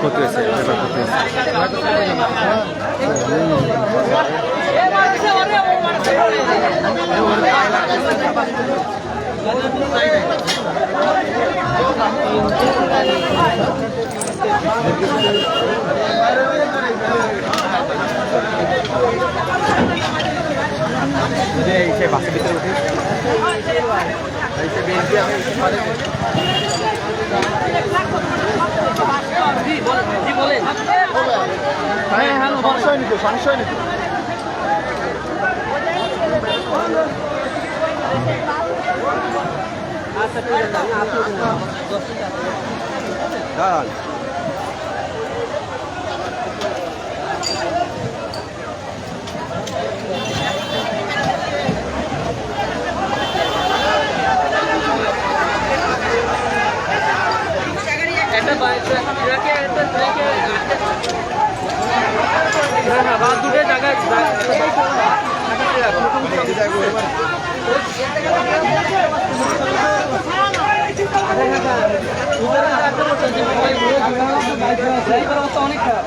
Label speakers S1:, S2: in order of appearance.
S1: ক্ষতি হয়েছে, ব্যাপার ক্ষতি হয়েছে। সে বাসের ভিতরে উঠে
S2: সমস্যা হয়নি তো, সমস্যা হয়নি তো।
S3: বাদ দুটো জায়গায় অনেক খারাপ।